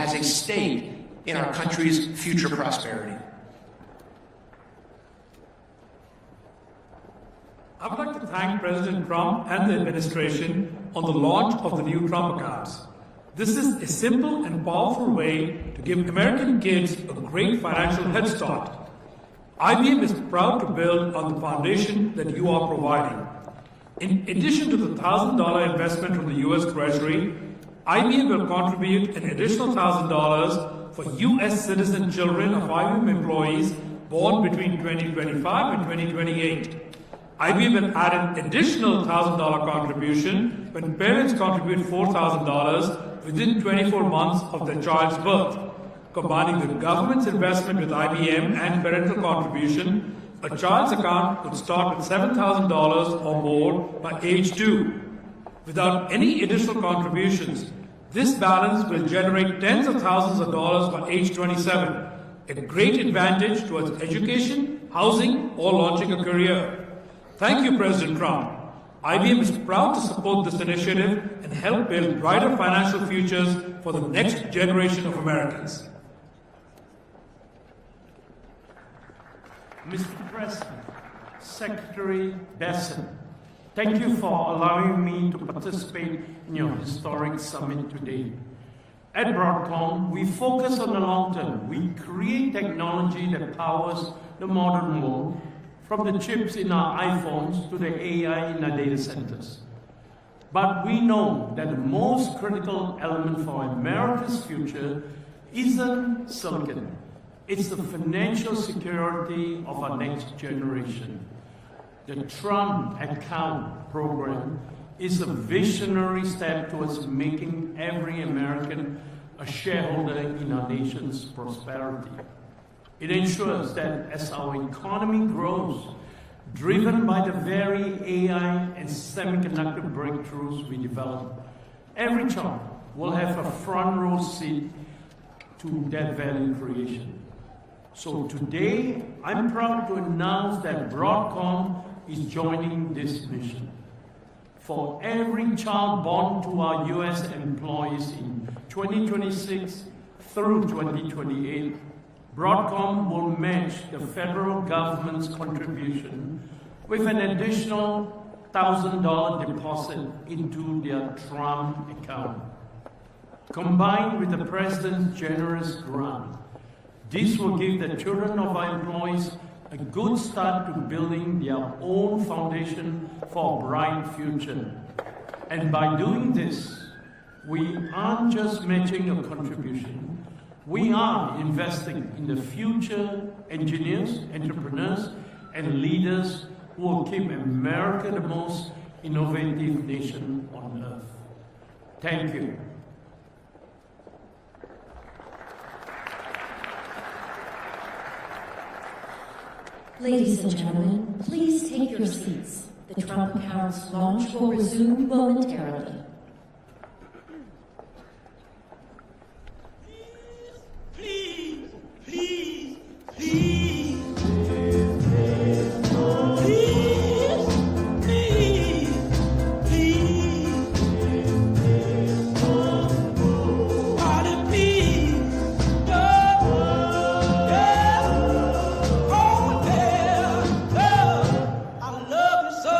has a stake in our country's future prosperity. I would like to thank President Trump and the administration on the launch of the new Trump accounts. This is a simple and powerful way to give American kids a great financial head start. IBM is proud to build on the foundation that you are providing. In addition to the $1,000 investment from the U.S. Treasury, IBM will contribute an additional $1,000 for U.S. citizen children of IBM employees born between 2025 and 2028. IBM will add an additional $1,000 contribution when parents contribute $4,000 within 24 months of their child's birth. Combining the government's investment with IBM and parental contribution, a child's account could start with $7,000 or more by age 2. Without any additional contributions, this balance will generate tens of thousands of dollars by age 27, a great advantage towards education, housing, or launching a career. Thank you, President Trump. IBM is proud to support this initiative and help build brighter financial futures for the next generation of Americans. Mr. President, Secretary Besson, thank you for allowing me to participate in your historic summit today. At Broadcom, we focus on the long term. We create technology that powers the modern world, from the chips in our iPhones to the AI in our data centers. But we know that the most critical element for America's future isn't silicon. It's the financial security of our next generation. The Trump Account program is a visionary step towards making every American a shareholder in our nation's prosperity. It ensures that as our economy grows, driven by the very AI and semiconductor breakthroughs we develop, every child will have a front row seat to that value creation. So today, I'm proud to announce that Broadcom is joining this mission. For every child born to our U.S. employees in 2026 through 2028, Broadcom will match the federal government's contribution with an additional $1,000 deposit into their Trump account. Combined with the President's generous grant, this will give the children of our employees a good start to building their own foundation for a bright future. And by doing this, we aren't just matching a contribution, we are investing in the future engineers, entrepreneurs, and leaders who will keep America the most innovative nation on earth. Thank you. Ladies and gentlemen, please take your seats. The Trump Accounts launch will resume momentarily. I love you so.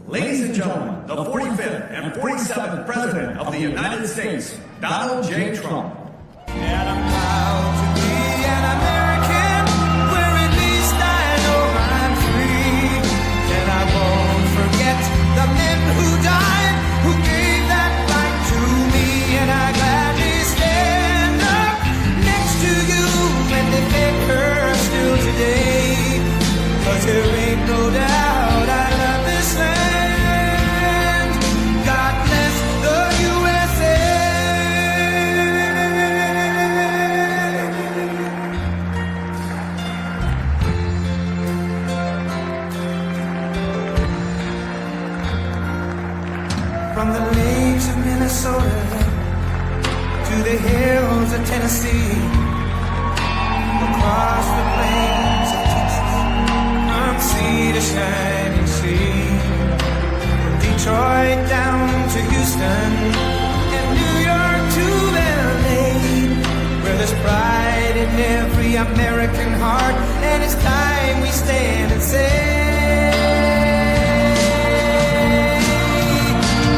Ladies and gentlemen, the 45th and 47th President of the United States, Donald J. Trump. And I'm proud to be an American, where at least I know I'm free. And I won't forget the men who died, who gave that right to me. And I gladly stand up next to you and defend her still today. 'Cause there ain't no doubt I love this land. God bless the USA. From the lakes of Minnesota to the hills of Tennessee, across the plains of Texas, from sea to shining sea, from Detroit down to Houston, and New York to LA, where there's pride in every American heart, and it's time we stand and say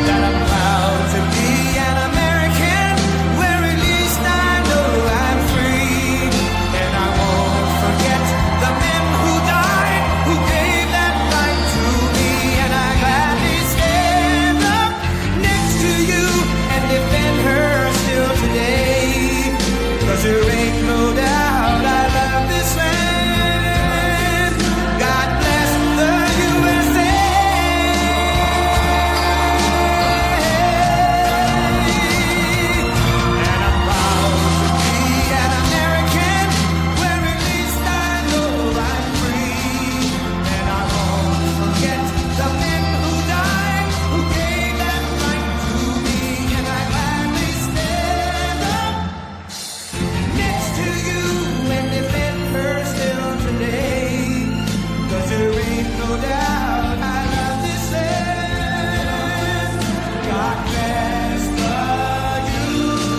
that I'm proud to be an American, where at least I know I'm free, and I won't forget the men who died, who gave that right to me, and I gladly stand up next to you and defend her still today, 'cause there ain't no doubt I love this land. God bless the USA. And I'm proud to be an American, where at least I know I'm free, and I won't forget the men who died, who gave that right to me, and I gladly stand up next to you and defend her still today, 'cause there ain't no doubt I love this land. God bless the USA.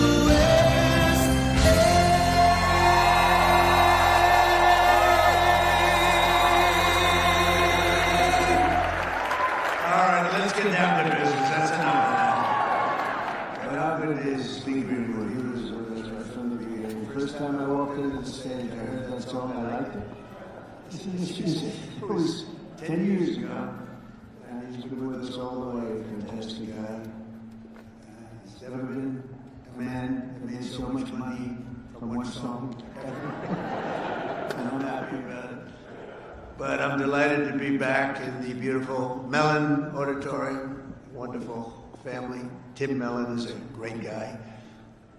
All right, let's get down to business. That's enough of that. But how good it is being Greenwood. He was with us right from the beginning. The first time I walked into the stage, I heard that song, I liked it. I said, this music. It was 10 years ago, and he's been with us all the way. Fantastic guy. He's never been a man that made so much money from one song. And I'm happy about it. But I'm delighted to be back in the beautiful Mellon Auditorium. Wonderful family. Tim Mellon is a great guy.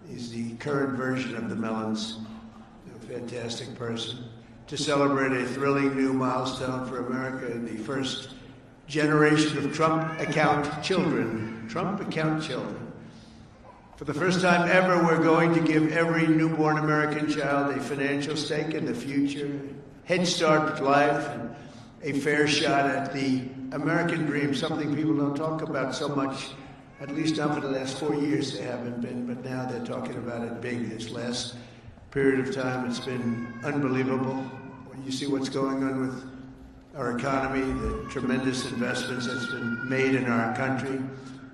He's the current version of the Mellons. A fantastic person. To celebrate a thrilling new milestone for America, the first generation of Trump account children. Trump account children. For the first time ever, we're going to give every newborn American child a financial stake in the future, head start with life, and a fair shot at the American dream, something people don't talk about so much, at least not for the last 4 years they haven't been, but now they're talking about it big. This last period of time, it's been unbelievable. When you see what's going on with our economy, the tremendous investments that's been made in our country.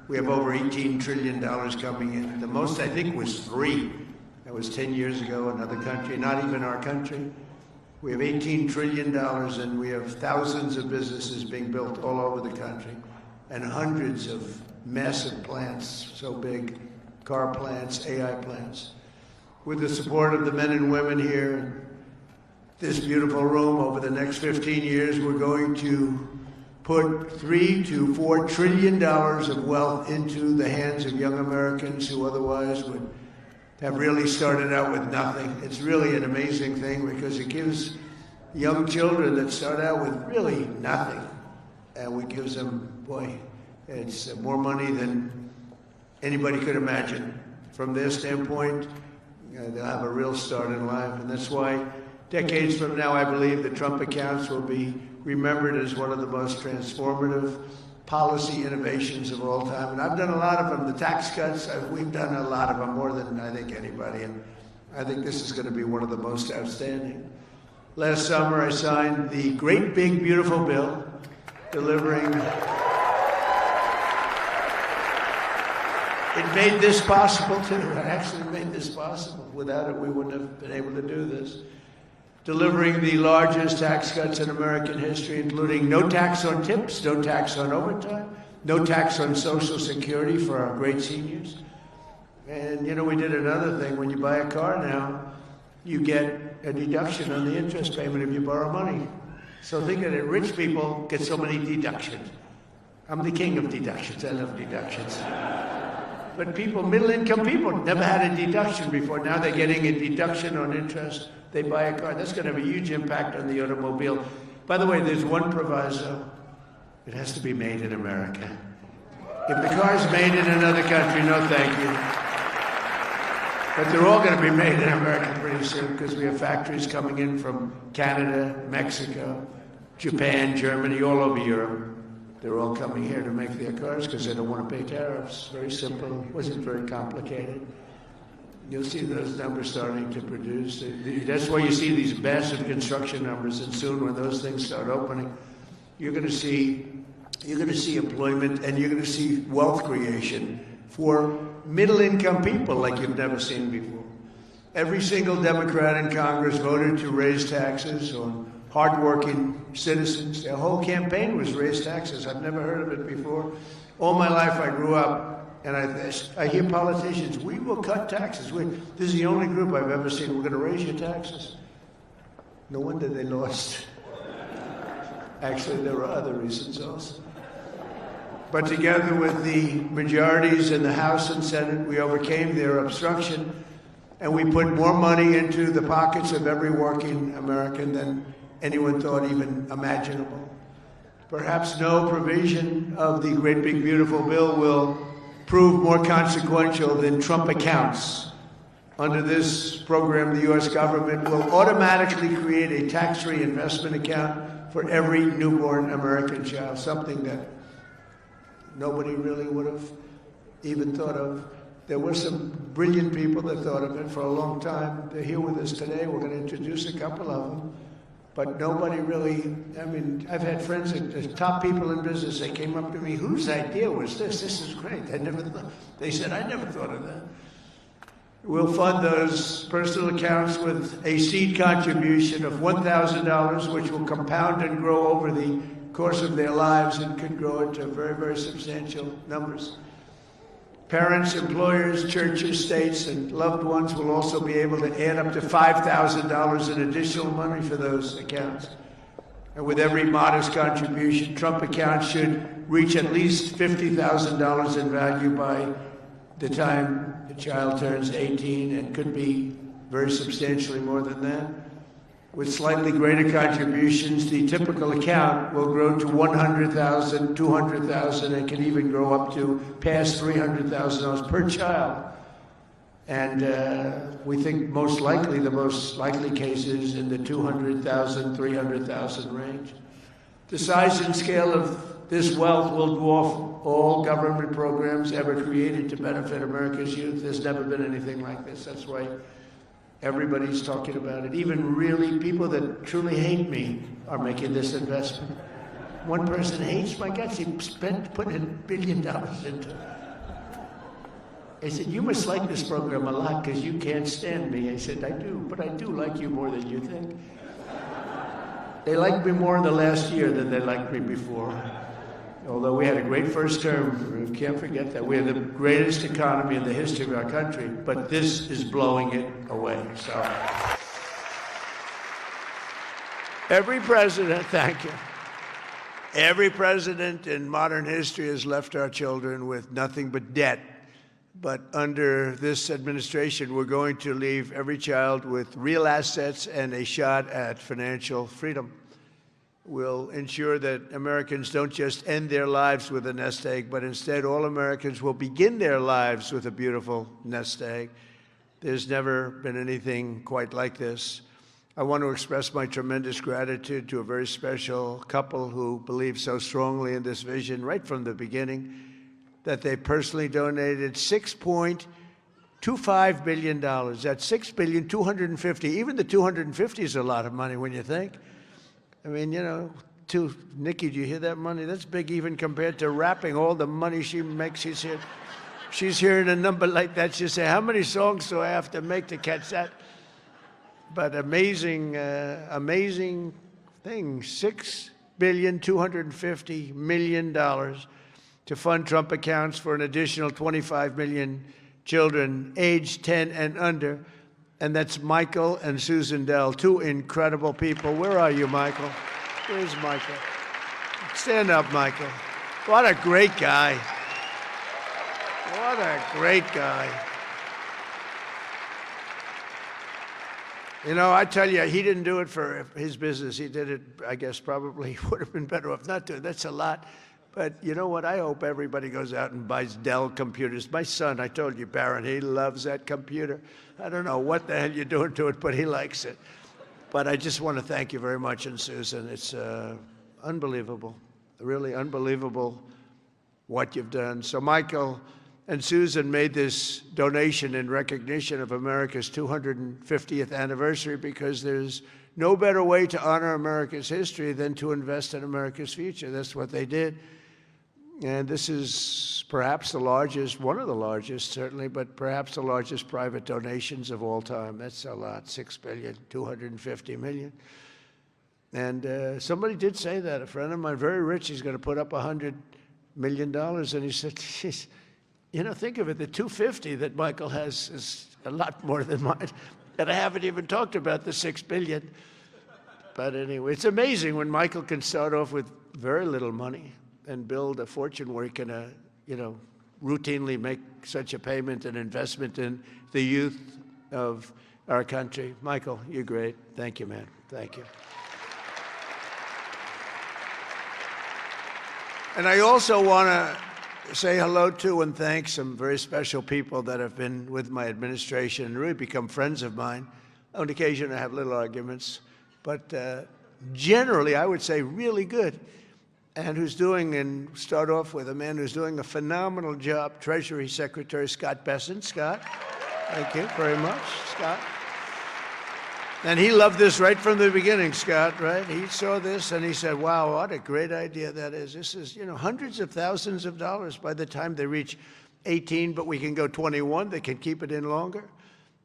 We have over $18 trillion coming in. The most, I think, was 3. That was 10 years ago, another country, not even our country. We have $18 trillion, and we have thousands of businesses being built all over the country, and hundreds of massive plants, so big, car plants, AI plants. With the support of the men and women here in this beautiful room, over the next 15 years, we're going to put $3 to $4 trillion of wealth into the hands of young Americans who otherwise would have really started out with nothing. It's really an amazing thing because it gives young children that start out with really nothing, and we gives them, boy, it's more money than anybody could imagine. From their standpoint, they'll have a real start in life, and that's why decades from now, I believe the Trump accounts will be remembered as one of the most transformative policy innovations of all time. And I've done a lot of them. The tax cuts, we've done a lot of them, more than I think anybody. And I think this is going to be one of the most outstanding. Last summer, I signed the great, big, beautiful bill delivering. It made this possible, too. It actually made this possible. Without it, we wouldn't have been able to do this. Delivering the largest tax cuts in American history, including no tax on tips, no tax on overtime, no tax on Social Security for our great seniors. And, you know, we did another thing. When you buy a car now, you get a deduction on the interest payment if you borrow money. So think of it, rich people get so many deductions. I'm the king of deductions. I love deductions. But people, middle-income people, never had a deduction before. Now they're getting a deduction on interest. They buy a car. That's going to have a huge impact on the automobile. By the way, there's one proviso. It has to be made in America. If the car's made in another country, no thank you. But they're all going to be made in America pretty soon because we have factories coming in from Canada, Mexico, Japan, Germany, all over Europe. They're all coming here to make their cars because they don't want to pay tariffs. Very simple. It wasn't very complicated. You'll see those numbers starting to produce. That's why you see these massive construction numbers, and soon when those things start opening, you're going to see employment, and you're going to see wealth creation for middle-income people like you've never seen before. Every single Democrat in Congress voted to raise taxes on hardworking citizens. Their whole campaign was raise taxes. I've never heard of it before. All my life I grew up, and I hear politicians, we will cut taxes. This is the only group I've ever seen, we're going to raise your taxes. No wonder they lost. Actually, there were other reasons also. But together with the majorities in the House and Senate, we overcame their obstruction, and we put more money into the pockets of every working American than anyone thought even imaginable. Perhaps no provision of the great big beautiful bill will prove more consequential than Trump accounts. Under this program, the U.S. government will automatically create a tax-free investment account for every newborn American child, something that nobody really would have even thought of. There were some brilliant people that thought of it for a long time. They're here with us today. We're going to introduce a couple of them. But nobody really, I mean, I've had friends, the top people in business, they came up to me, whose idea was this? This is great. They said, I never thought of that. We'll fund those personal accounts with a seed contribution of $1,000, which will compound and grow over the course of their lives and could grow into very, very substantial numbers. Parents, employers, churches, states, and loved ones will also be able to add up to $5,000 in additional money for those accounts. And with every modest contribution, Trump accounts should reach at least $50,000 in value by the time the child turns 18, and could be very substantially more than that. With slightly greater contributions, the typical account will grow to $100,000, $200,000, and can even grow up to past $300,000 per child. And we think most likely, the most likely case is in the $200,000, $300,000 range. The size and scale of this wealth will dwarf all government programs ever created to benefit America's youth. There's never been anything like this. That's why everybody's talking about it. Even really people that truly hate me are making this investment. One person hates my guts. He put $1 billion into it. I said, you must like this program a lot because you can't stand me. I said, I do, but I do like you more than you think. They liked me more in the last year than they liked me before. Although we had a great first term, we can't forget that. We had the greatest economy in the history of our country, but this is blowing it away. So, every president, thank you. Every president in modern history has left our children with nothing but debt. But under this administration, we're going to leave every child with real assets and a shot at financial freedom. We'll ensure that Americans don't just end their lives with a nest egg, but instead all Americans will begin their lives with a beautiful nest egg. There's never been anything quite like this. I want to express my tremendous gratitude to a very special couple who believed so strongly in this vision right from the beginning that they personally donated $6.25 billion. That's $6,250,000,000. Even the 250 is a lot of money when you think. I mean, you know, Nikki, do you hear that money? That's big even compared to rapping, all the money she makes. She's hearing a number like that. She'll say, how many songs do I have to make to catch that? But amazing, amazing thing, $6,250,000,000 to fund Trump accounts for an additional 25 million children aged 10 and under. And that's Michael and Susan Dell, two incredible people. Where are you, Michael? Where's Michael? Stand up, Michael. What a great guy. What a great guy. You know, I tell you, he didn't do it for his business. He did it, I guess, probably would have been better off not to. That's a lot. But you know what? I hope everybody goes out and buys Dell computers. My son, I told you, Barron, he loves that computer. I don't know what the hell you're doing to it, but he likes it. But I just want to thank you very much, and Susan. It's unbelievable, really unbelievable what you've done. So, Michael, And Susan made this donation in recognition of America's 250th anniversary, because there's no better way to honor America's history than to invest in America's future. That's what they did. And this is perhaps the largest, one of the largest certainly, but perhaps the largest private donations of all time. That's a lot, $6 billion, $250 million. And somebody did say that. A friend of mine, very rich, he's going to put up $100 million. And he said, "Jeez, you know, think of it, the 250 that Michael has is a lot more than mine. And I haven't even talked about the $6 billion. But anyway, it's amazing when Michael can start off with very little money and build a fortune where he can, routinely make such a payment and investment in the youth of our country. Michael, you're great. Thank you, man. Thank you. And I also want to say hello to and thank some very special people that have been with my administration and really become friends of mine. On occasion, I have little arguments, but generally, I would say really good. And who's doing, and start off with a man who's doing a phenomenal job, Treasury Secretary Scott Bessent. Scott, thank you very much, Scott. And he loved this right from the beginning, Scott, right? He saw this and he said, wow, what a great idea that is. This is, hundreds of thousands of dollars by the time they reach 18, but we can go 21. They can keep it in longer.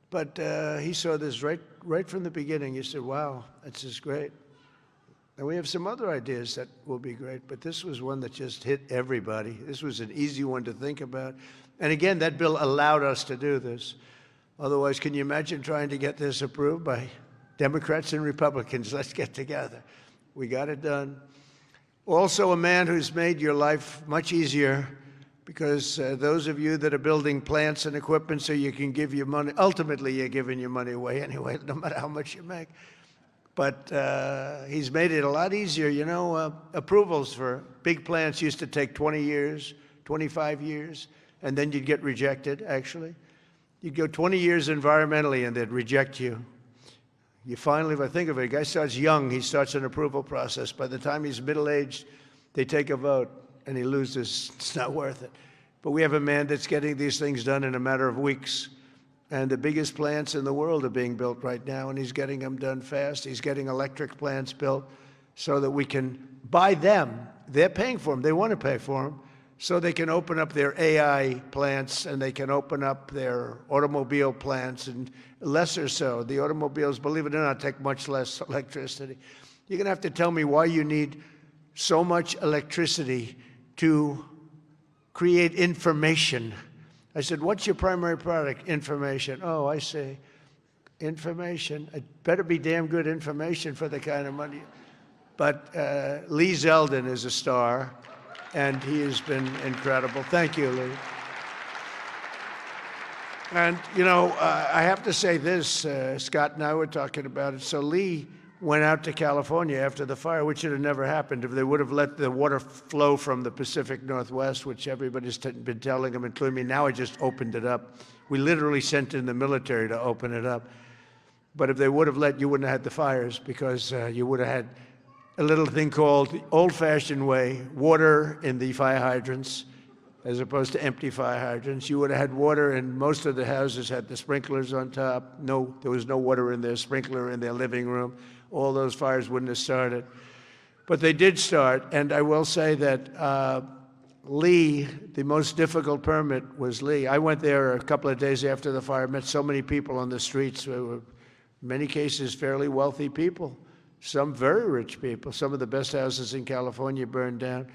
But he saw this right from the beginning. He said, wow, this is great. And we have some other ideas that will be great, but this was one that just hit everybody. This was an easy one to think about. And again, that bill allowed us to do this. Otherwise, can you imagine trying to get this approved by Democrats and Republicans? Let's get together. We got it done. Also, a man who's made your life much easier, because those of you that are building plants and equipment so you can give your money, ultimately you're giving your money away anyway, no matter how much you make. But he's made it a lot easier. Approvals for big plants used to take 20 years, 25 years, and then you'd get rejected, actually. You'd go 20 years environmentally, and they'd reject you. You finally, if I think of it, a guy starts young, he starts an approval process. By the time he's middle-aged, they take a vote, and he loses. It's not worth it. But we have a man that's getting these things done in a matter of weeks. And the biggest plants in the world are being built right now, and he's getting them done fast. He's getting electric plants built so that we can buy them. They're paying for them. They want to pay for them, so they can open up their AI plants, and they can open up their automobile plants, and lesser so. The automobiles, believe it or not, take much less electricity. You're going to have to tell me why you need so much electricity to create information. I said, what's your primary product? Information. Oh, I see. Information. It better be damn good information for the kind of money. But Lee Zeldin is a star, and he has been incredible. Thank you, Lee. And, I have to say this. Scott and I were talking about it. So Lee went out to California after the fire, which should have never happened if they would have let the water flow from the Pacific Northwest, which everybody's been telling them, including me. Now I just opened it up. We literally sent in the military to open it up. But if they would have let, you wouldn't have had the fires, because you would have had a little thing called the old-fashioned way, water in the fire hydrants, as opposed to empty fire hydrants. You would have had water, and most of the houses had the sprinklers on top. No, there was no water in their sprinkler in their living room. All those fires wouldn't have started. But they did start, and I will say that Lee, the most difficult permit was Lee. I went there a couple of days after the fire, met so many people on the streets who were, in many cases, fairly wealthy people, some very rich people. Some of the best houses in California burned down.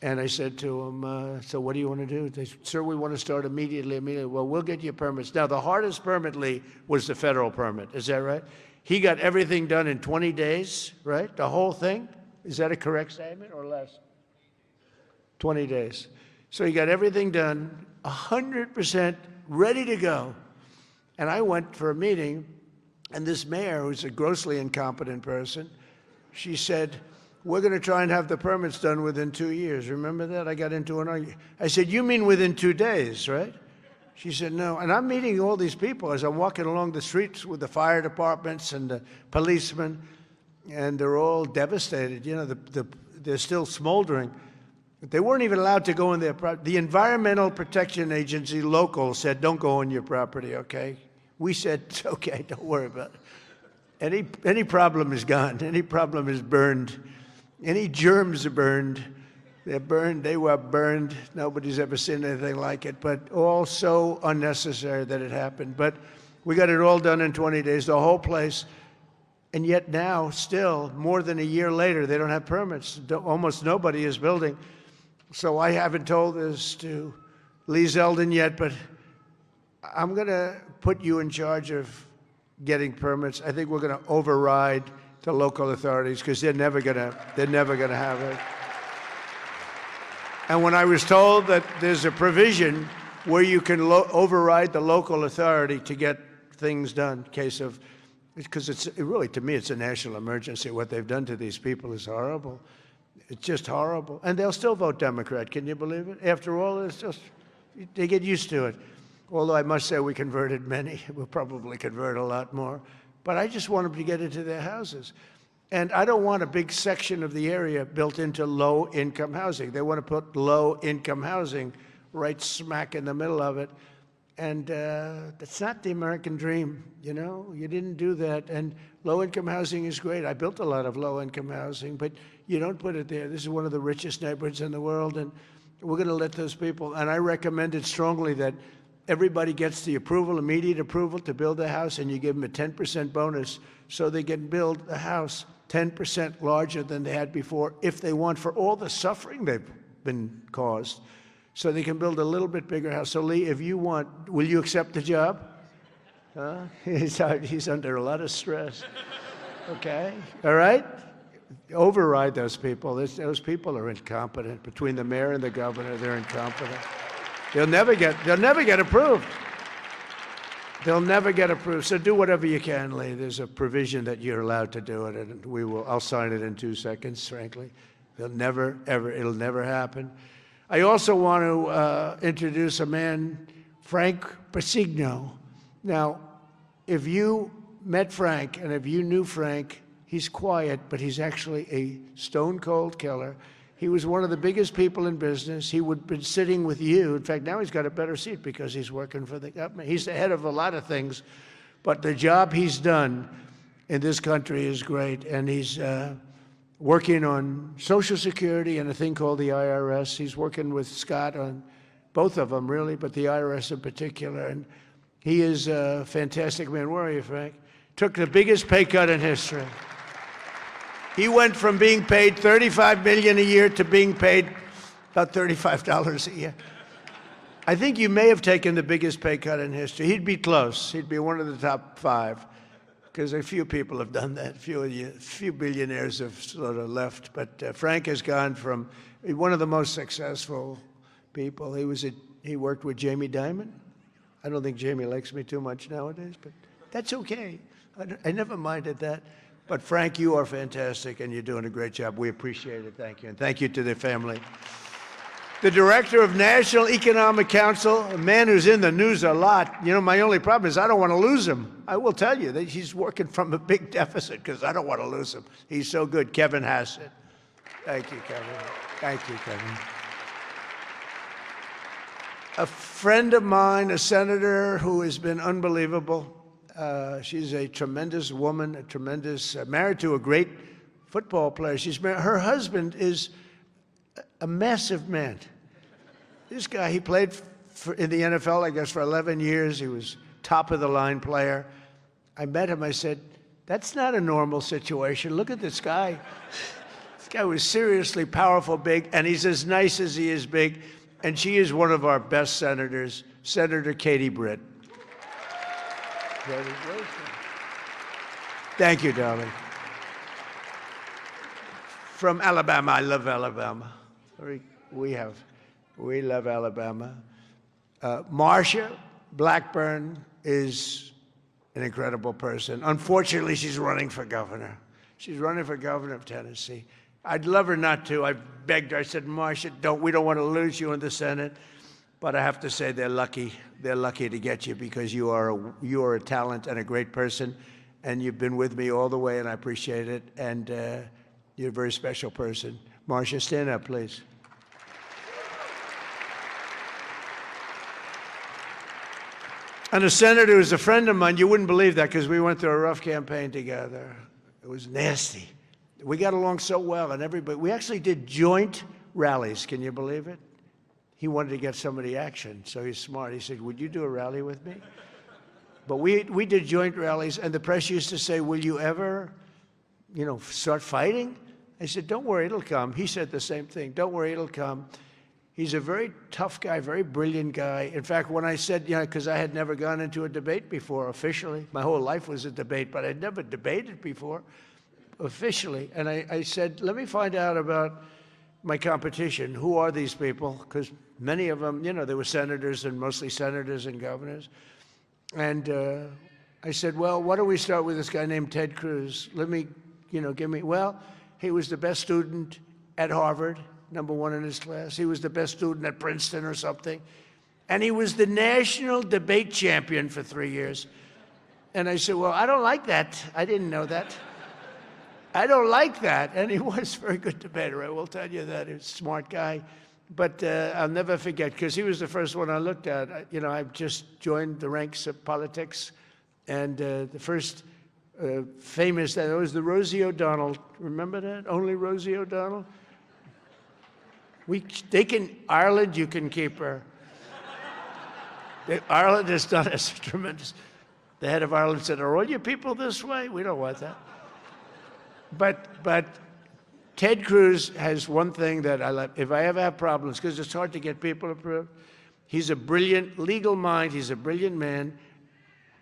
And I said to them, so what do you want to do? They said, sir, we want to start immediately. Well, we'll get you permits. Now, the hardest permit, Lee, was the federal permit. Is that right? He got everything done in 20 days, right? The whole thing? Is that a correct statement or less? 20 days. So he got everything done, 100% ready to go. And I went for a meeting, and this mayor, who's a grossly incompetent person, she said, we're going to try and have the permits done within 2 years. Remember that? I got into an argument. I said, you mean within 2 days, right? She said, no. And I'm meeting all these people as I'm walking along the streets with the fire departments and the policemen, and they're all devastated. They're still smoldering. They weren't even allowed to go in their property. The Environmental Protection Agency local said, don't go on your property, okay? We said, it's okay, don't worry about it. Any problem is gone. Any problem is burned. Any germs are burned. They're burned. They were burned. Nobody's ever seen anything like it, but all so unnecessary that it happened. But we got it all done in 20 days, the whole place. And yet now, still, more than a year later, they don't have permits. Almost nobody is building. So I haven't told this to Lee Zeldin yet, but I'm going to put you in charge of getting permits. I think we're going to override the local authorities because they're never going to have it. And when I was told that there's a provision where you can override the local authority to get things done, case of, because really, to me, it's a national emergency. What they've done to these people is horrible. It's just horrible. And they'll still vote Democrat. Can you believe it? After all, it's just, they get used to it. Although I must say we converted many. We'll probably convert a lot more. But I just want them to get into their houses. And I don't want a big section of the area built into low-income housing. They want to put low-income housing right smack in the middle of it. And that's not the American dream, you know? You didn't do that. And low-income housing is great. I built a lot of low-income housing, but you don't put it there. This is one of the richest neighborhoods in the world, and we're going to let those people. And I recommended strongly that everybody gets the approval, immediate approval to build a house, and you give them a 10% bonus so they can build a house 10% larger than they had before if they want, for all the suffering they've been caused. So they can build a little bit bigger house. So Lee, if you want, will you accept the job? Huh? He's under a lot of stress. Okay, all right? Override those people. Those people are incompetent. Between the mayor and the governor, they're incompetent. They'll never get approved. They'll never get approved. So do whatever you can, Lee. There's a provision that you're allowed to do it, and I'll sign it in 2 seconds, frankly. It'll never happen. I also want to introduce a man, Frank Pasigno. Now, if you met Frank, and if you knew Frank, he's quiet, but he's actually a stone-cold killer. He was one of the biggest people in business. He would have been sitting with you. In fact, now he's got a better seat because he's working for the government. He's the head of a lot of things, but the job he's done in this country is great, and he's working on Social Security and a thing called the IRS. He's working with Scott on both of them, really, but the IRS in particular. And he is a fantastic man. Where are you, Frank? Took the biggest pay cut in history. He went from being paid $35 million a year to being paid about $35 a year. I think you may have taken the biggest pay cut in history. He'd be close. He'd be one of the top 5. Because a few people have done that. Few billionaires have sort of left. But Frank has gone from one of the most successful people. He worked with Jamie Dimon. I don't think Jamie likes me too much nowadays, but that's okay. I never minded that. But Frank, you are fantastic, and you're doing a great job. We appreciate it. Thank you. And thank you to their family. The director of National Economic Council, a man who's in the news a lot. You know, my only problem is I don't want to lose him. I will tell you that he's working from a big deficit because I don't want to lose him. He's so good. Kevin Hassett. Thank you, Kevin. Thank you, Kevin. A friend of mine, a senator who has been unbelievable. She's a tremendous woman, married to a great football player. Her husband is a massive man. This guy, he played in the NFL, I guess, for 11 years. He was top-of-the-line player. I met him. I said, that's not a normal situation. Look at this guy. This guy was seriously powerful, big, and he's as nice as he is big. And she is one of our best senators, Senator Katie Britt. Thank you, darling. From Alabama. I love Alabama. We love Alabama. Marsha Blackburn is an incredible person. Unfortunately, she's running for governor. She's running for governor of Tennessee. I'd love her not to. I begged her. I said, Marsha, we don't want to lose you in the Senate. But I have to say they're lucky. They're lucky to get you because you are a talent and a great person, and you've been with me all the way, and I appreciate it. And you're a very special person. Marsha, stand up, please. And a senator who's a friend of mine, you wouldn't believe that because we went through a rough campaign together. It was nasty. We got along so well, and everybody, we actually did joint rallies. Can you believe it? He wanted to get some of the action, so he's smart. He said, would you do a rally with me? But we did joint rallies, and the press used to say, will you ever, start fighting? I said, don't worry, it'll come. He said the same thing. Don't worry, it'll come. He's a very tough guy, very brilliant guy. In fact, when I said, because I had never gone into a debate before officially. My whole life was a debate, but I'd never debated before officially. And I said, let me find out about my competition. Who are these people? Because many of them, they were senators and mostly senators and governors. And I said, well, why don't we start with this guy named Ted Cruz? Let me, well, he was the best student at Harvard. #1 in his class. He was the best student at Princeton or something. And he was the national debate champion for 3 years. And I said, well, I don't like that. I didn't know that. I don't like that. And he was a very good debater, I will tell you that. He was a smart guy. But I'll never forget, because he was the first one I looked at. I've just joined the ranks of politics. And the first famous, that was the Rosie O'Donnell. Remember that? Only Rosie O'Donnell? Ireland, you can keep her. Ireland has done us tremendous. The head of Ireland said, are all your people this way? We don't want that. But Ted Cruz has one thing that I like. If I ever have problems, because it's hard to get people approved, he's a brilliant legal mind. He's a brilliant man.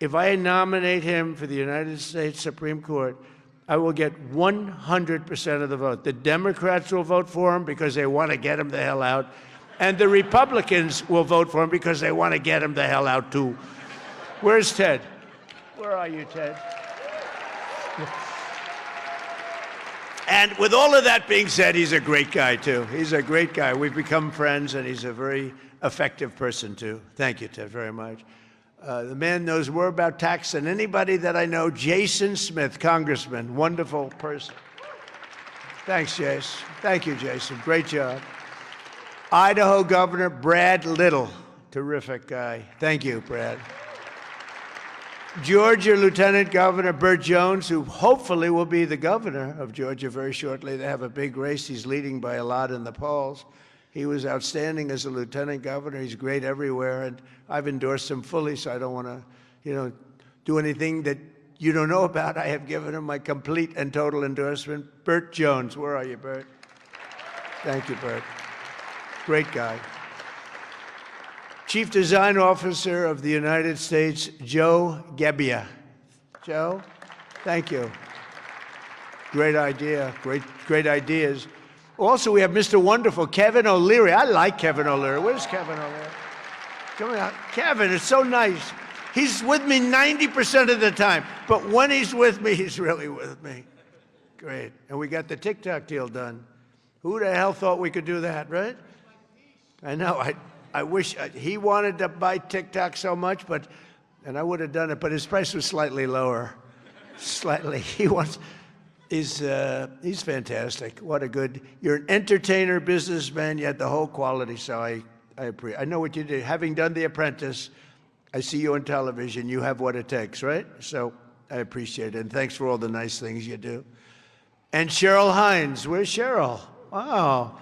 If I nominate him for the United States Supreme Court, I will get 100% of the vote. The Democrats will vote for him because they want to get him the hell out. And the Republicans will vote for him because they want to get him the hell out, too. Where's Ted? Where are you, Ted? And with all of that being said, he's a great guy, too. He's a great guy. We've become friends, and he's a very effective person, too. Thank you, Ted, very much. The man knows more about tax than anybody that I know. Jason Smith, congressman, wonderful person. Thanks, Jason. Thank you, Jason. Great job. Idaho Governor Brad Little, terrific guy. Thank you, Brad. Georgia Lieutenant Governor Burt Jones, who hopefully will be the governor of Georgia very shortly. They have a big race. He's leading by a lot in the polls. He was outstanding as a lieutenant governor. He's great everywhere, and I've endorsed him fully, so I don't want to, do anything that you don't know about. I have given him my complete and total endorsement. Burt Jones, where are you, Burt? Thank you, Burt. Great guy. Chief Design Officer of the United States, Joe Gebbia. Joe, thank you. Great idea, great ideas. Also, we have Mr. Wonderful, Kevin O'Leary. I like Kevin O'Leary. Where's Kevin O'Leary? Come on, Kevin, it's so nice. He's with me 90% of the time, but when he's with me, he's really with me. Great. And we got the TikTok deal done. Who the hell thought we could do that, right? I know. I wish he wanted to buy TikTok so much, and I would have done it, but his price was slightly lower. Slightly. He's fantastic. What a good, you're an entertainer, businessman, you had the whole quality, so I appreciate. I know what you did. Having done The Apprentice, I see you on television, you have what it takes, right? So I appreciate it, and thanks for all the nice things you do. And Cheryl Hines, where's Cheryl? Wow.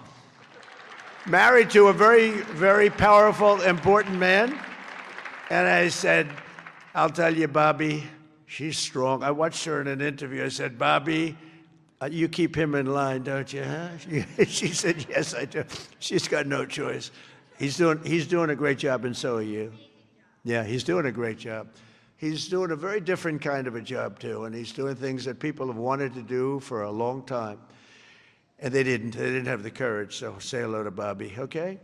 Married to a very, very powerful, important man. And I said, I'll tell you, Bobby, she's strong. I watched her in an interview. I said, Bobby, you keep him in line, don't you, huh? She said, yes, I do. She's got no choice. He's doing a great job, and so are you. Yeah, he's doing a great job. He's doing a very different kind of a job, too, and he's doing things that people have wanted to do for a long time. And they didn't have the courage, so say hello to Bobby, okay?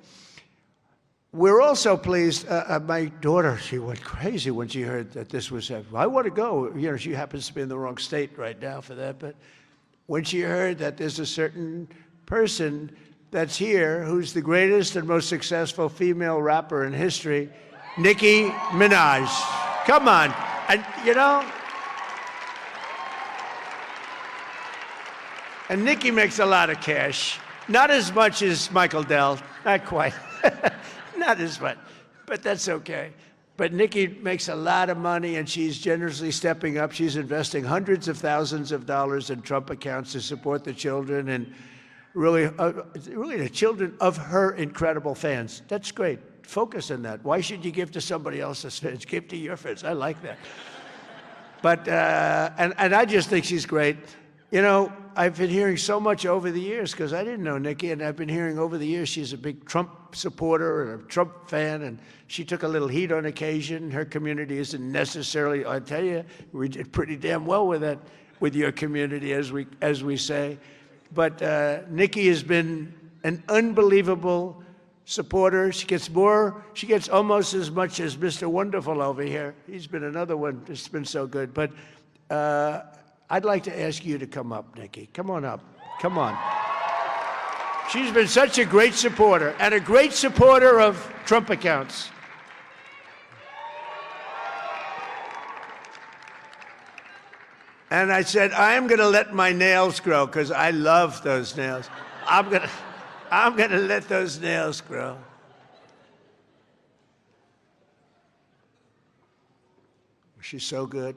We're also pleased, my daughter, she went crazy when she heard that this was happening. I want to go. She happens to be in the wrong state right now for that, but when she heard that there's a certain person that's here who's the greatest and most successful female rapper in history, Nicki Minaj. Come on. And, and Nicki makes a lot of cash. Not as much as Michael Dell. Not quite. Not as much. But that's okay. But Nikki makes a lot of money, and she's generously stepping up. She's investing hundreds of thousands of dollars in Trump accounts to support the children and really the children of her incredible fans. That's great. Focus on that. Why should you give to somebody else's fans? Give to your fans. I like that. But, and I just think she's great. You know, I've been hearing so much over the years, because I didn't know Nikki, and I've been hearing over the years she's a big Trump supporter and a Trump fan, and she took a little heat on occasion. Her community isn't necessarily, I tell you, we did pretty damn well with that, with your community, as we say. But Nikki has been an unbelievable supporter. She gets almost as much as Mr. Wonderful over here. He's been another one that's been so good. But I'd like to ask you to come up, Nikki. Come on up. Come on. She's been such a great supporter, and a great supporter of Trump accounts. And I said, I'm going to let my nails grow, because I love those nails. I'm going to let those nails grow. She's so good.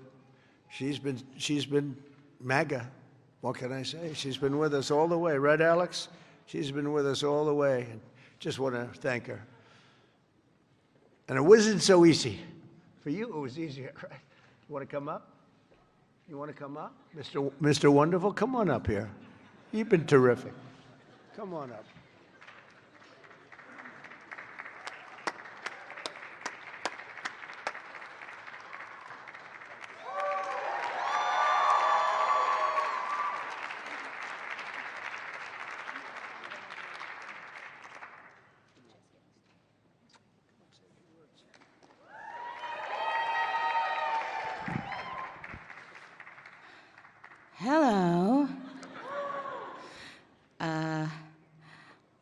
She's been MAGA. What can I say? She's been with us all the way. Right, Alex? She's been with us all the way. And just want to thank her. And it wasn't so easy. For you, it was easier, right? You want to come up? You want to come up? Mr. Wonderful, come on up here. You've been terrific. Come on up. Hello.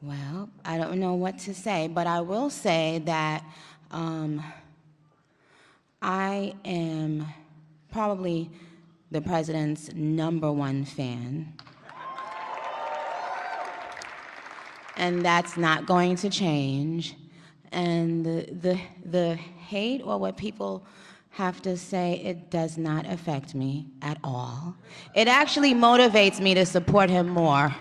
Well, I don't know what to say, but I will say that I am probably the president's #1 fan. And that's not going to change. And the hate, or what people have to say, it does not affect me at all. It actually motivates me to support him more.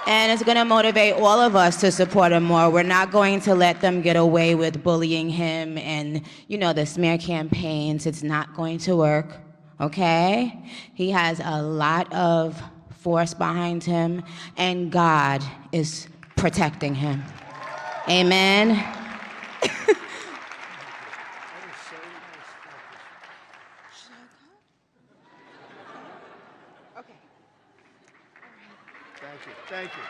And it's gonna motivate all of us to support him more. We're not going to let them get away with bullying him and, you know, the smear campaigns. It's not going to work, okay? He has a lot of force behind him, and God is protecting him. Amen. Thank you.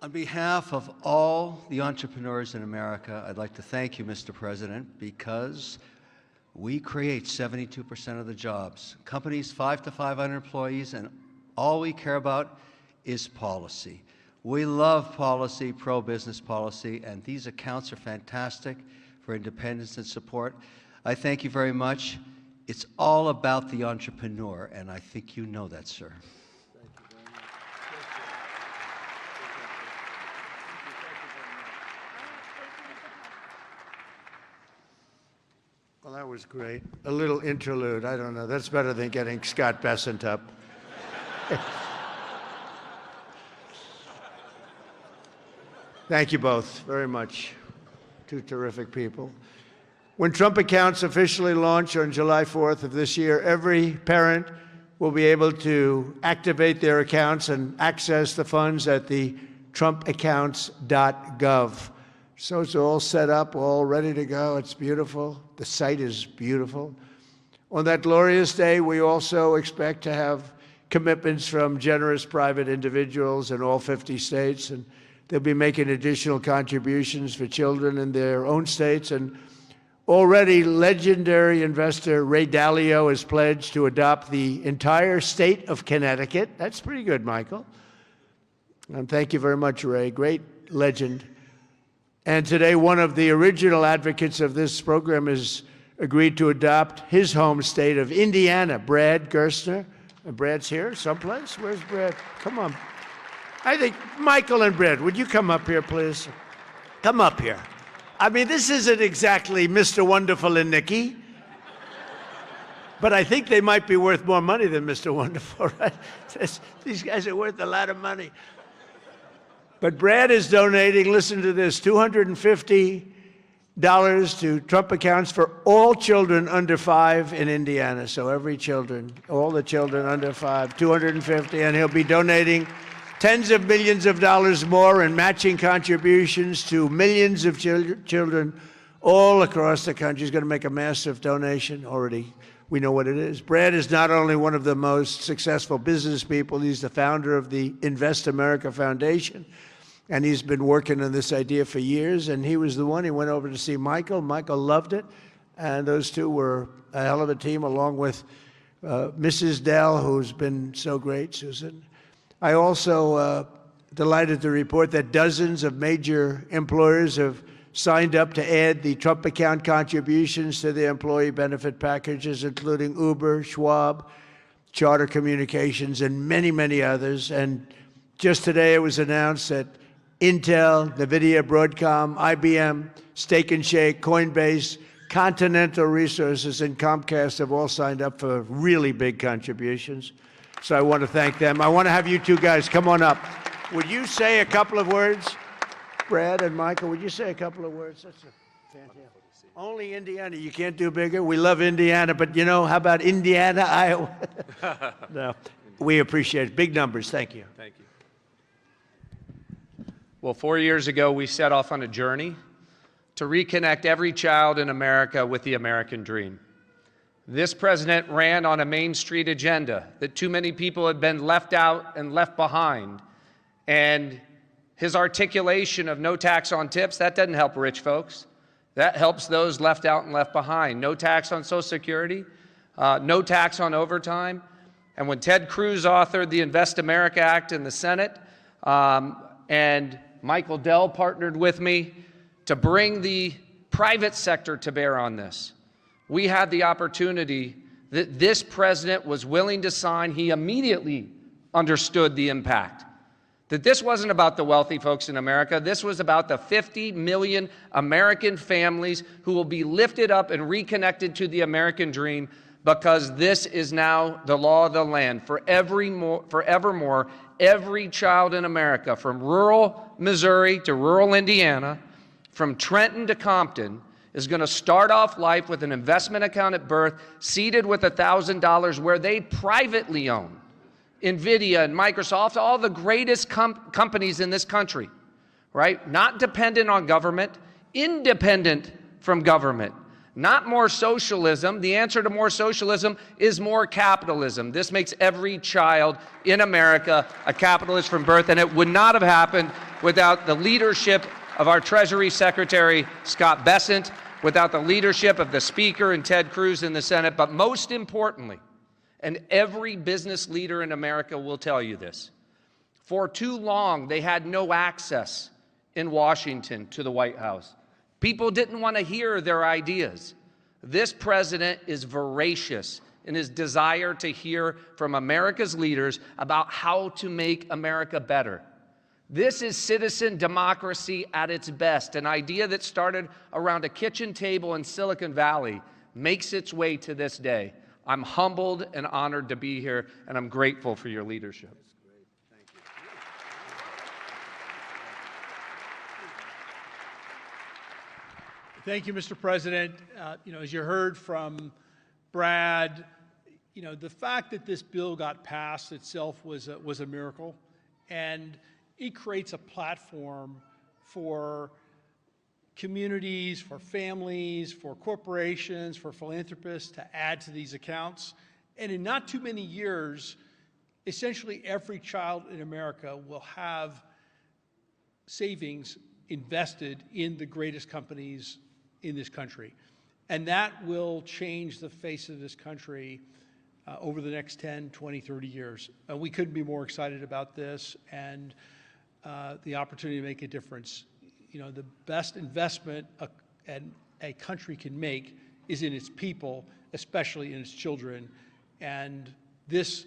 On behalf of all the entrepreneurs in America, I'd like to thank you, Mr. President, because we create 72% of the jobs. Companies 5 to 500 employees, and all we care about is policy. We love policy, pro-business policy, and these accounts are fantastic for independence and support. I thank you very much. It's all about the entrepreneur, and I think you know that, sir. Thank you very much. Well, that was great. A little interlude. I don't know. That's better than getting Scott Bessent up. Thank you both very much. Two terrific people. When Trump accounts officially launch on July 4th of this year, every parent will be able to activate their accounts and access the funds at the trumpaccounts.gov. So it's all set up, all ready to go. It's beautiful. The site is beautiful. On that glorious day, we also expect to have commitments from generous private individuals in all 50 states, and they'll be making additional contributions for children in their own states. And already, legendary investor Ray Dalio has pledged to adopt the entire state of Connecticut. That's pretty good, Michael. And thank you very much, Ray. Great legend. And today, one of the original advocates of this program has agreed to adopt his home state of Indiana, Brad Gerstner. Brad's here someplace. Where's Brad? Come on. I think, Michael and Brad, would you come up here, please? Come up here. I mean, this isn't exactly Mr. Wonderful and Nikki, but I think they might be worth more money than Mr. Wonderful, right? These guys are worth a lot of money. But Brad is donating, listen to this, $250 to Trump accounts for all children under 5 in Indiana. So every children, all the children under 5, $250, and he'll be donating tens of millions of dollars more in matching contributions to millions of children all across the country. He's going to make a massive donation already. We know what it is. Brad is not only one of the most successful business people, he's the founder of the Invest America Foundation. And he's been working on this idea for years, and he was the one. He went over to see Michael. Michael loved it, and those two were a hell of a team, along with Mrs. Dell, who's been so great, Susan. I also delighted to report that dozens of major employers have signed up to add the Trump account contributions to their employee benefit packages, including Uber, Schwab, Charter Communications, and many, many others. And just today it was announced that Intel, NVIDIA, Broadcom, IBM, Steak and Shake, Coinbase, Continental Resources, and Comcast have all signed up for really big contributions. So I want to thank them. I want to have you two guys come on up. Would you say a couple of words? Brad and Michael, would you say a couple of words? That's fantastic. Only Indiana. You can't do bigger. We love Indiana, but you know, how about Indiana, Iowa? No, we appreciate it. Big numbers. Thank you. Thank you. Well, 4 years ago, we set off on a journey to reconnect every child in America with the American dream. This president ran on a Main Street agenda that too many people had been left out and left behind. And his articulation of no tax on tips, that doesn't help rich folks. That helps those left out and left behind. No tax on Social Security, no tax on overtime. And when Ted Cruz authored the Invest America Act in the Senate, and Michael Dell partnered with me to bring the private sector to bear on this, we had the opportunity that this president was willing to sign. He immediately understood the impact. That this wasn't about the wealthy folks in America. This was about the 50 million American families who will be lifted up and reconnected to the American dream, because this is now the law of the land. Forevermore, every child in America, from rural Missouri to rural Indiana, from Trenton to Compton, is going to start off life with an investment account at birth, seeded with $1,000, where they privately own NVIDIA and Microsoft, all the greatest companies in this country, right? Not dependent on government, independent from government. Not more socialism. The answer to more socialism is more capitalism. This makes every child in America a capitalist from birth, and it would not have happened without the leadership of our Treasury Secretary, Scott Bessent, without the leadership of the Speaker and Ted Cruz in the Senate, but most importantly, and every business leader in America will tell you this, for too long they had no access in Washington to the White House. People didn't want to hear their ideas. This president is voracious in his desire to hear from America's leaders about how to make America better. This is citizen democracy at its best. An idea that started around a kitchen table in Silicon Valley makes its way to this day. I'm humbled and honored to be here, and I'm grateful for your leadership. Thank you, Mr. President. As you heard from Brad, the fact that this bill got passed itself was a miracle, and it creates a platform for communities, for families, for corporations, for philanthropists to add to these accounts. And in not too many years, essentially every child in America will have savings invested in the greatest companies in this country. And that will change the face of this country over the next 10, 20, 30 years. We couldn't be more excited about this and the opportunity to make a difference. The best investment a country can make is in its people, especially in its children. And this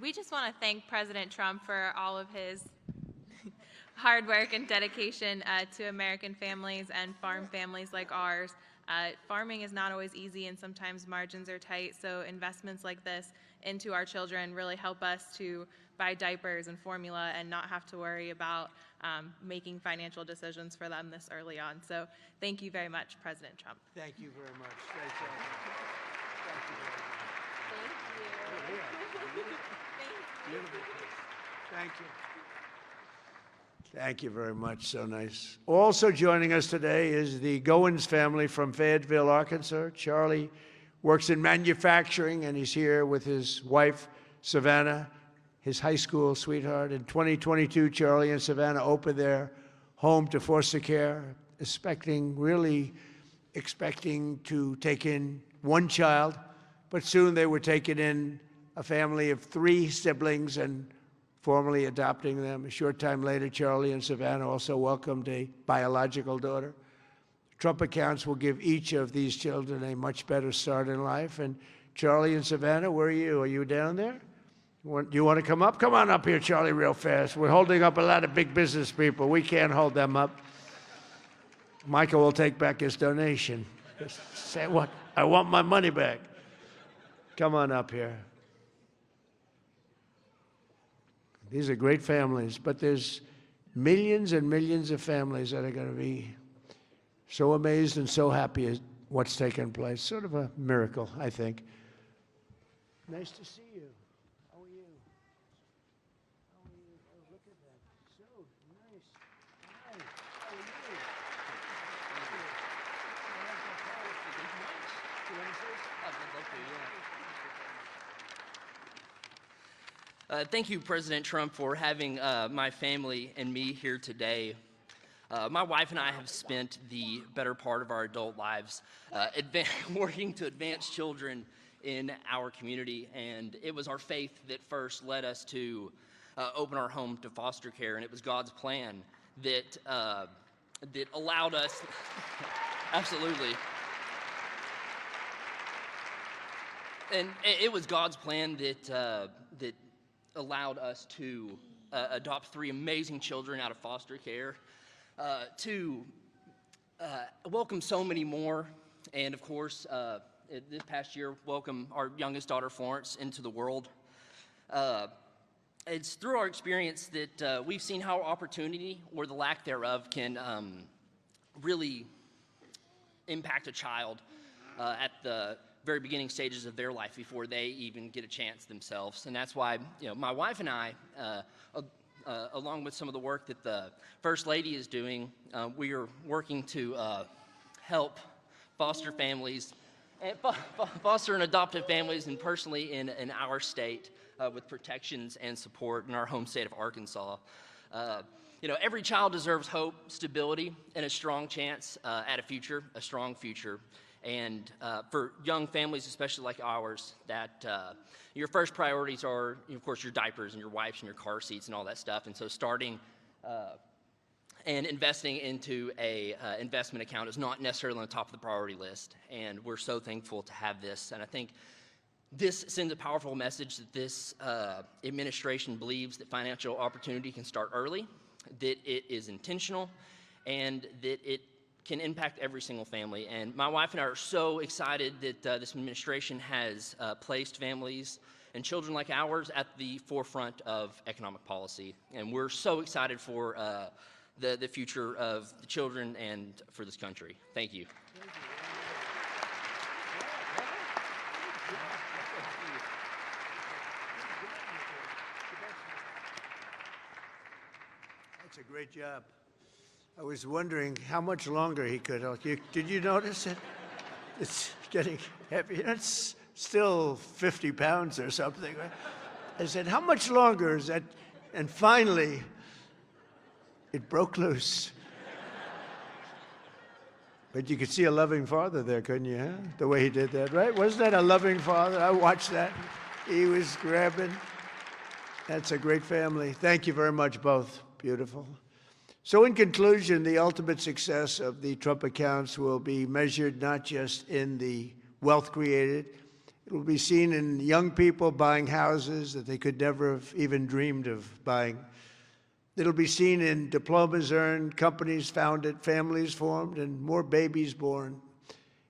We just want to thank President Trump for all of his hard work and dedication to American families and farm families like ours. Farming is not always easy and sometimes margins are tight, so investments like this into our children really help us to buy diapers and formula and not have to worry about making financial decisions for them this early on. So thank you very much, President Trump. Thank you very much. Thank you very much. Beautiful. Thank you. Thank you very much. So nice. Also joining us today is the Goins family from Fayetteville, Arkansas. Charlie works in manufacturing, and he's here with his wife, Savannah, his high school sweetheart. In 2022, Charlie and Savannah opened their home to foster care, really expecting to take in one child, but soon they were taking in a family of 3 siblings and formally adopting them. A short time later, Charlie and Savannah also welcomed a biological daughter. Trump accounts will give each of these children a much better start in life. And Charlie and Savannah, where are you? Are you down there? Do you want to come up? Come on up here, Charlie, real fast. We're holding up a lot of big business people. We can't hold them up. Michael will take back his donation. Just say what? I want my money back. Come on up here. These are great families, but there's millions and millions of families that are going to be so amazed and so happy at what's taken place. Sort of a miracle, I think. Nice to see you. How are you? How are you? Oh, look at that. So nice. Hi. How are you? Thank you, President Trump, for having my family and me here today. My wife and I have spent the better part of our adult lives working to advance children in our community, and it was our faith that first led us to open our home to foster care, and it was God's plan that allowed us, absolutely, and it was God's plan that allowed us to adopt 3 amazing children out of foster care, to welcome so many more, and of course, this past year, welcome our youngest daughter, Florence, into the world. It's through our experience that we've seen how opportunity, or the lack thereof, can really impact a child at the very beginning stages of their life before they even get a chance themselves. And that's why, my wife and I, along with some of the work that the First Lady is doing, we are working to help foster families, foster and adoptive families, and personally in our state with protections and support in our home state of Arkansas. Every child deserves hope, stability, and a strong chance at a strong future. And for young families, especially like ours, that your first priorities are, of course, your diapers and your wipes and your car seats and all that stuff. And so starting and investing into a investment account is not necessarily on the top of the priority list. And we're so thankful to have this. And I think this sends a powerful message that this administration believes that financial opportunity can start early, that it is intentional, and that it can impact every single family. And my wife and I are so excited that this administration has placed families and children like ours at the forefront of economic policy. And we're so excited for the future of the children and for this country. Thank you. That's a great job. I was wondering how much longer he could. Did you notice it? It's getting heavy. It's still 50 pounds or something, right? I said, how much longer is that? And finally, it broke loose. But you could see a loving father there, couldn't you, huh? The way he did that, right? Wasn't that a loving father? I watched that. He was grabbing. That's a great family. Thank you very much, both. Beautiful. So in conclusion, the ultimate success of the Trump accounts will be measured not just in the wealth created It will be seen in young people buying houses that they could never have even dreamed of buying. It'll be seen in diplomas earned, companies founded, families formed, and more babies born.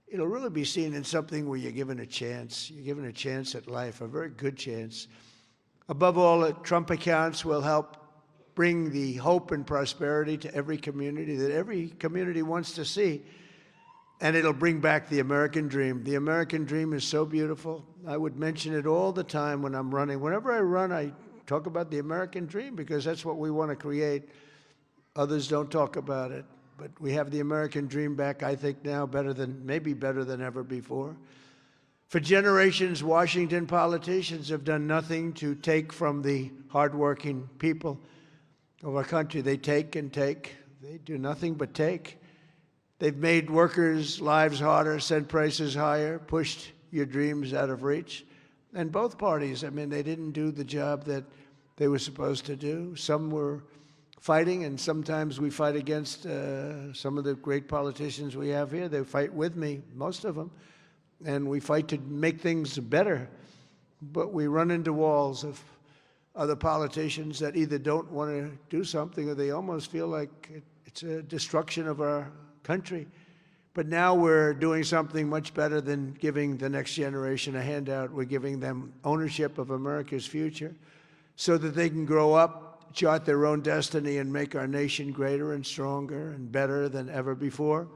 It'll really be seen in something where you're given a chance. You're given a chance at life, a very good chance. Above all, Trump accounts will help bring the hope and prosperity to every community that every community wants to see. And it'll bring back the American dream. The American dream is so beautiful. I would mention it all the time when I'm running. Whenever I run, I talk about the American dream because that's what we want to create. Others don't talk about it. But we have the American dream back, I think, now maybe better than ever before. For generations, Washington politicians have done nothing to take from the hardworking people of our country. They take and take. They do nothing but take. They've made workers' lives harder, sent prices higher, pushed your dreams out of reach. And both parties, I mean, they didn't do the job that they were supposed to do. Some were fighting, and sometimes we fight against some of the great politicians we have here. They fight with me, most of them, and we fight to make things better. But we run into walls of other politicians that either don't want to do something or they almost feel like it's a destruction of our country. But now we're doing something much better than giving the next generation a handout. We're giving them ownership of America's future so that they can grow up, chart their own destiny, and make our nation greater and stronger and better than ever before.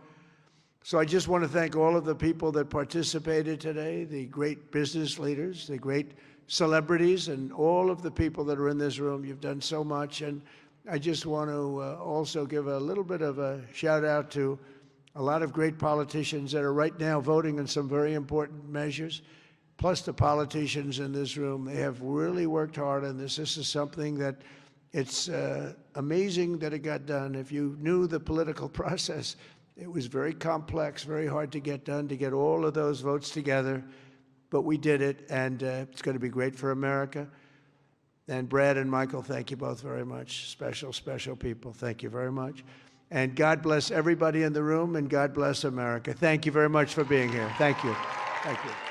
So I just want to thank all of the people that participated today, the great business leaders, the great celebrities, and all of the people that are in this room. You've done so much. And I just want to also give a little bit of a shout out to a lot of great politicians that are right now voting on some very important measures, plus the politicians in this room. They have really worked hard on this. This is something that it's amazing that it got done. If you knew the political process, it was very complex, very hard to get done, to get all of those votes together. But we did it, and it's going to be great for America. And Brad and Michael, thank you both very much. Special, special people. Thank you very much. And God bless everybody in the room, and God bless America. Thank you very much for being here. Thank you. Thank you.